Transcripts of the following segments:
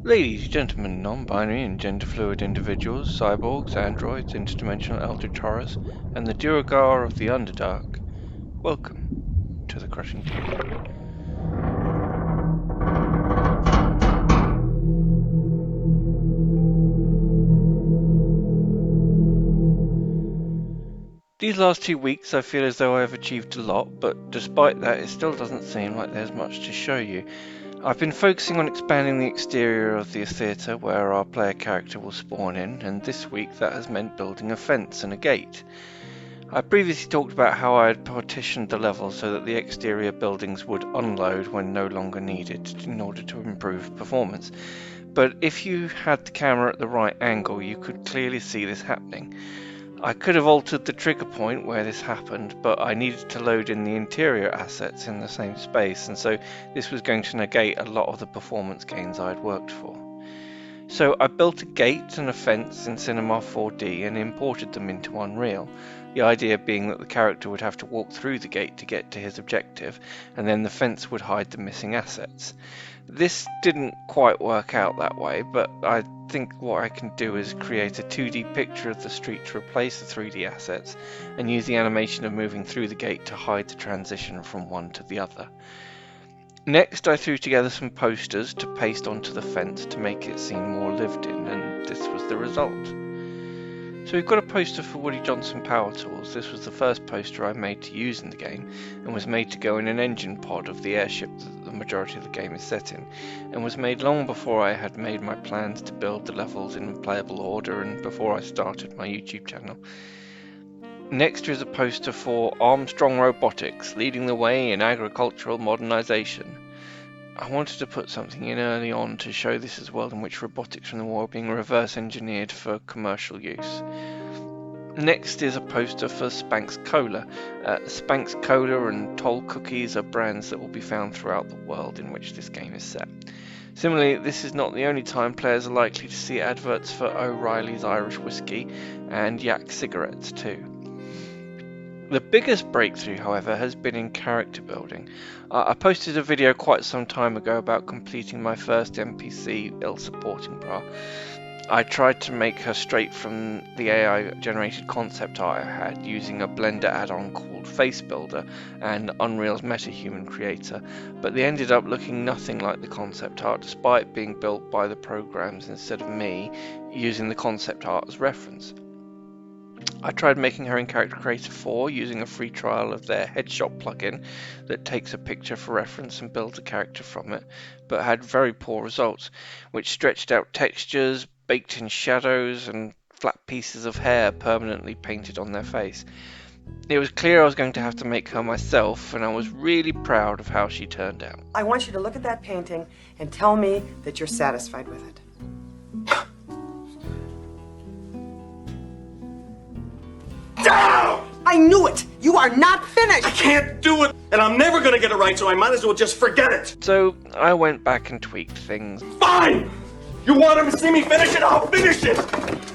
Ladies, gentlemen, non-binary and gender-fluid individuals, cyborgs, androids, interdimensional eldritch horrors, and the Duergar of the Underdark, welcome to the Crushing Table. These last 2 weeks I feel as though I have achieved a lot, but despite that it still doesn't seem like there's much to show you. I've been focusing on expanding the exterior of the theatre where our player character will spawn in, and this week that has meant building a fence and a gate. I previously talked about how I had partitioned the level so that the exterior buildings would unload when no longer needed in order to improve performance. But if you had the camera at the right angle, you could clearly see this happening. I could have altered the trigger point where this happened, but I needed to load in the interior assets in the same space, and so this was going to negate a lot of the performance gains I had worked for. So I built a gate and a fence in Cinema 4D and imported them into Unreal, the idea being that the character would have to walk through the gate to get to his objective, and then the fence would hide the missing assets. This didn't quite work out that way, but I think what I can do is create a 2D picture of the street to replace the 3D assets, and use the animation of moving through the gate to hide the transition from one to the other. Next, I threw together some posters to paste onto the fence to make it seem more lived in, and this was the result. So we've got a poster for Woody Johnson Power Tools. This was the first poster I made to use in the game, and was made to go in an engine pod of the airship that the majority of the game is set in, and was made long before I had made my plans to build the levels in playable order and before I started my YouTube channel. Next is a poster for Armstrong Robotics, leading the way in agricultural modernization. I wanted to put something in early on to show this as a world in which robotics from the war are being reverse engineered for commercial use. Next is a poster for Spanx Cola. Spanx Cola and Toll Cookies are brands that will be found throughout the world in which this game is set. Similarly, this is not the only time players are likely to see adverts for O'Reilly's Irish Whiskey and Yak cigarettes too. The biggest breakthrough, however, has been in character building. I posted a video quite some time ago about completing my first NPC, Ilsa Portingbras. I tried to make her straight from the AI generated concept art I had using a Blender add-on called Face Builder and Unreal's MetaHuman Creator, but they ended up looking nothing like the concept art despite being built by the programs instead of me using the concept art as reference. I tried making her in Character Creator 4 using a free trial of their Headshot plugin that takes a picture for reference and builds a character from it, but had very poor results, which stretched out textures, baked in shadows, and flat pieces of hair permanently painted on their face. It was clear I was going to have to make her myself, and I was really proud of how she turned out. I want you to look at that painting and tell me that you're satisfied with it. Down! I knew it! You are not finished! I can't do it, and I'm never gonna get it right, so I might as well just forget it. So I went back and tweaked things. Fine! You want to see me finish it? I'll finish it!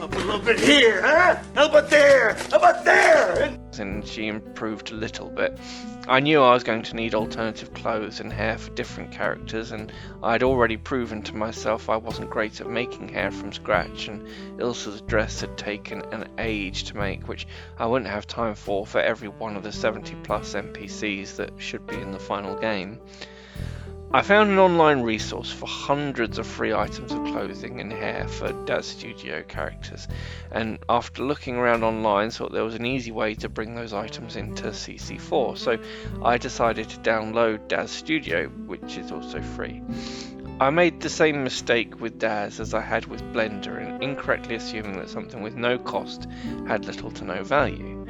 Up a little bit here, huh? How about there? How about there? And she improved a little bit. I knew I was going to need alternative clothes and hair for different characters, and I'd already proven to myself I wasn't great at making hair from scratch, and Ilsa's dress had taken an age to make, which I wouldn't have time for every one of the 70 plus NPCs that should be in the final game. I found an online resource for hundreds of free items of clothing and hair for Daz Studio characters, and after looking around online thought there was an easy way to bring those items into CC4, so I decided to download Daz Studio, which is also free. I made the same mistake with Daz as I had with Blender in incorrectly assuming that something with no cost had little to no value.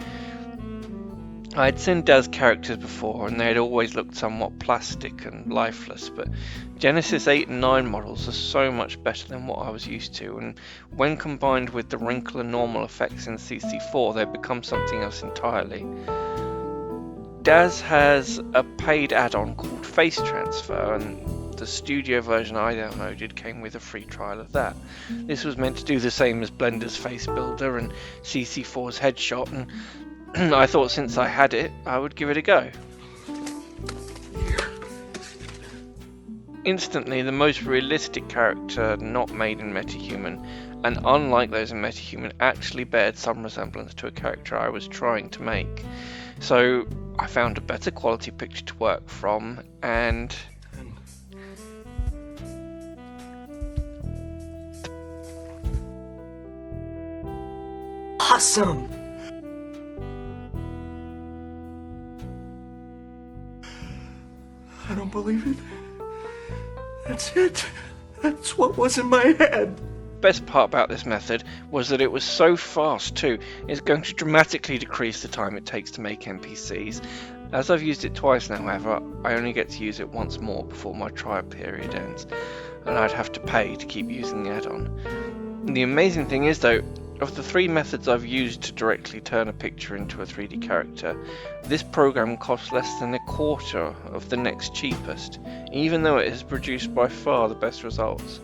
I had seen Daz characters before and they had always looked somewhat plastic and lifeless, but Genesis 8 and 9 models are so much better than what I was used to, and when combined with the wrinkle and normal effects in CC4 they become something else entirely. Daz has a paid add-on called Face Transfer, and the studio version I downloaded came with a free trial of that. This was meant to do the same as Blender's Face Builder and CC4's Headshot, and I thought since I had it, I would give it a go. instantly the most realistic character not made in MetaHuman, and unlike those in MetaHuman, actually bared some resemblance to a character I was trying to make. So I found a better quality picture to work from, and awesome! I don't believe it. That's it. That's what was in my head. Best part about this method was that it was so fast too. It's going to dramatically decrease the time it takes to make NPCs. As I've used it twice now, however, I only get to use it once more before my trial period ends, and I'd have to pay to keep using the add-on. The amazing thing is though, of the 3 methods I've used to directly turn a picture into a 3D character, this program costs less than a quarter of the next cheapest, even though it has produced by far the best results.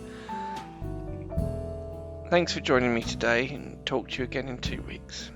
Thanks for joining me today, and talk to you again in 2 weeks.